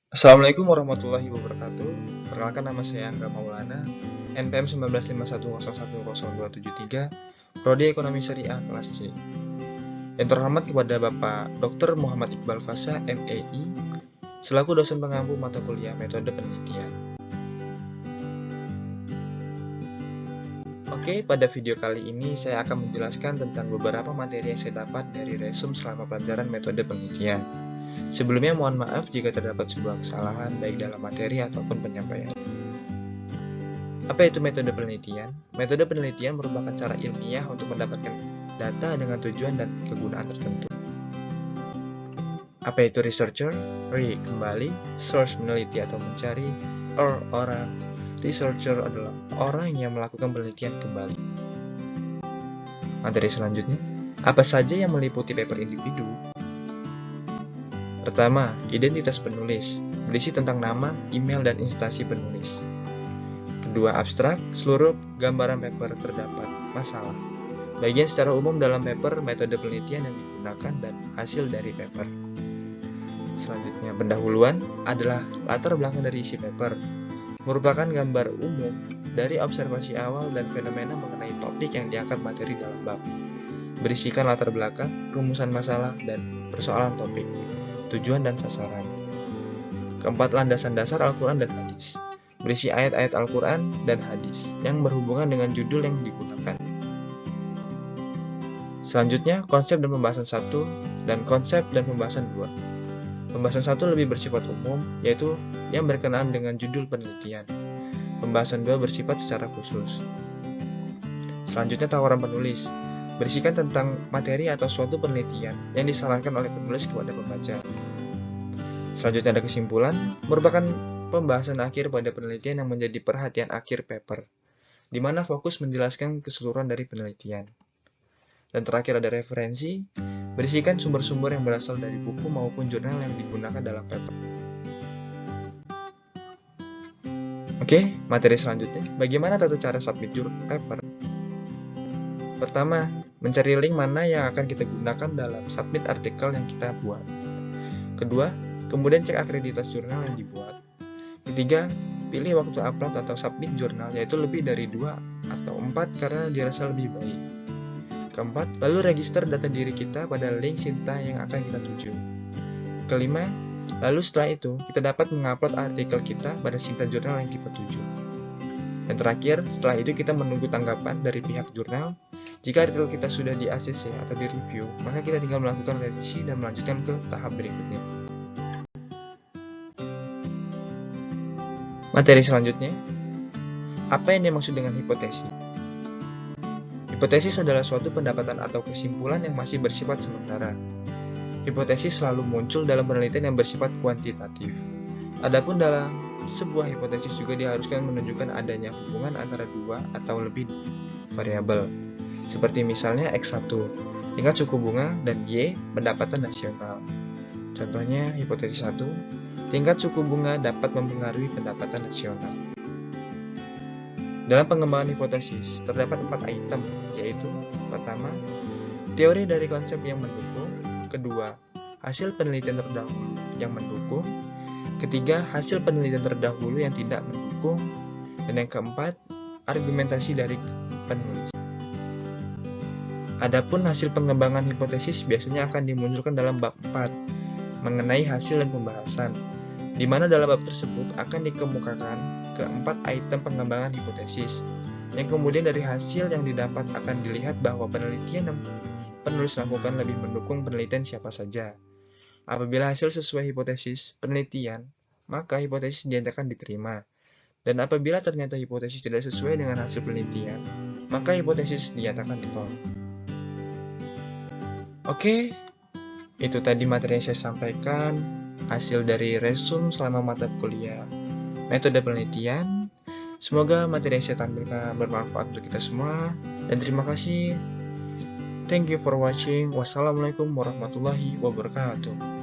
Assalamualaikum warahmatullahi wabarakatuh. Perkenalkan, nama saya Angga Maulana, NPM 1951010273, Prodi Ekonomi Syariah kelas C. Yang terhormat kepada Bapak Dr. Muhammad Iqbal Fasha, MEI, selaku dosen pengampu mata kuliah Metode Penelitian. Oke, pada video kali ini saya akan menjelaskan tentang beberapa materi yang saya dapat dari resume selama pelajaran Metode Penelitian. Sebelumnya mohon maaf jika terdapat sebuah kesalahan baik dalam materi ataupun penyampaian. Apa itu metode penelitian? Metode penelitian merupakan cara ilmiah untuk mendapatkan data dengan tujuan dan kegunaan tertentu. Apa itu researcher? Kembali, source meneliti atau mencari, orang. Researcher adalah orang yang melakukan penelitian kembali. Materi selanjutnya, apa saja yang meliputi paper individu? Pertama, identitas penulis, berisi tentang nama, email, dan instansi penulis. Kedua, abstrak, seluruh gambaran paper terdapat masalah. Bagian secara umum dalam paper, metode penelitian yang digunakan, dan hasil dari paper. Selanjutnya, pendahuluan adalah latar belakang dari isi paper, merupakan gambar umum dari observasi awal dan fenomena mengenai topik yang diangkat materi dalam bab. Berisikan latar belakang, rumusan masalah, dan persoalan topik, tujuan dan sasaran. Keempat, landasan dasar Al-Quran dan hadis, berisi ayat-ayat Al-Quran dan hadis yang berhubungan dengan judul yang digunakan. Selanjutnya, konsep dan pembahasan 1 dan konsep dan pembahasan 2. Pembahasan 1 lebih bersifat umum, yaitu yang berkenaan dengan judul penelitian. Pembahasan 2 bersifat secara khusus. Selanjutnya, tawaran penulis, berisikan tentang materi atau suatu penelitian yang disarankan oleh penulis kepada pembaca. Selanjutnya ada kesimpulan, merupakan pembahasan akhir pada penelitian yang menjadi perhatian akhir paper, di mana fokus menjelaskan keseluruhan dari penelitian. Dan terakhir ada referensi, berisikan sumber-sumber yang berasal dari buku maupun jurnal yang digunakan dalam paper. Oke, materi selanjutnya, bagaimana tata cara submit paper? Pertama, mencari link mana yang akan kita gunakan dalam submit artikel yang kita buat. Kedua, kemudian cek akreditas jurnal yang dibuat. Ketiga, pilih waktu upload atau submit jurnal, yaitu lebih dari 2 atau 4 karena dirasa lebih baik. Keempat, lalu register data diri kita pada link Sinta yang akan kita tuju. Kelima, lalu setelah itu, kita dapat mengupload artikel kita pada Sinta jurnal yang kita tuju. Dan terakhir, setelah itu kita menunggu tanggapan dari pihak jurnal. Jika artikel kita sudah di ACC atau di review, maka kita tinggal melakukan revisi dan melanjutkan ke tahap berikutnya. Materi selanjutnya, apa yang dimaksud dengan hipotesis? Hipotesis adalah suatu pendapatan atau kesimpulan yang masih bersifat sementara. Hipotesis selalu muncul dalam penelitian yang bersifat kuantitatif. Adapun dalam sebuah hipotesis juga diharuskan menunjukkan adanya hubungan antara 2 atau lebih variabel. Seperti misalnya X1, tingkat suku bunga, dan Y, pendapatan nasional. Contohnya, hipotesis 1, tingkat suku bunga dapat mempengaruhi pendapatan nasional. Dalam pengembangan hipotesis, terdapat 4 item, yaitu pertama, teori dari konsep yang mendukung. Kedua, hasil penelitian terdahulu yang mendukung. Ketiga, hasil penelitian terdahulu yang tidak mendukung. Dan yang keempat, argumentasi dari penulis. Adapun hasil pengembangan hipotesis biasanya akan dimunculkan dalam bab 4 mengenai hasil dan pembahasan, di mana dalam bab tersebut akan dikemukakan keempat item pengembangan hipotesis, yang kemudian dari hasil yang didapat akan dilihat bahwa penelitian yang penulis lakukan lebih mendukung penelitian siapa saja. Apabila hasil sesuai hipotesis penelitian, maka hipotesis dinyatakan diterima. Dan apabila ternyata hipotesis tidak sesuai dengan hasil penelitian, maka hipotesis dinyatakan ditolak. Oke, itu tadi materi yang saya sampaikan, hasil dari resume selama mata kuliah metode penelitian. Semoga materi yang saya tampilkan bermanfaat untuk kita semua, dan terima kasih. Thank you for watching. Wassalamualaikum warahmatullahi wabarakatuh.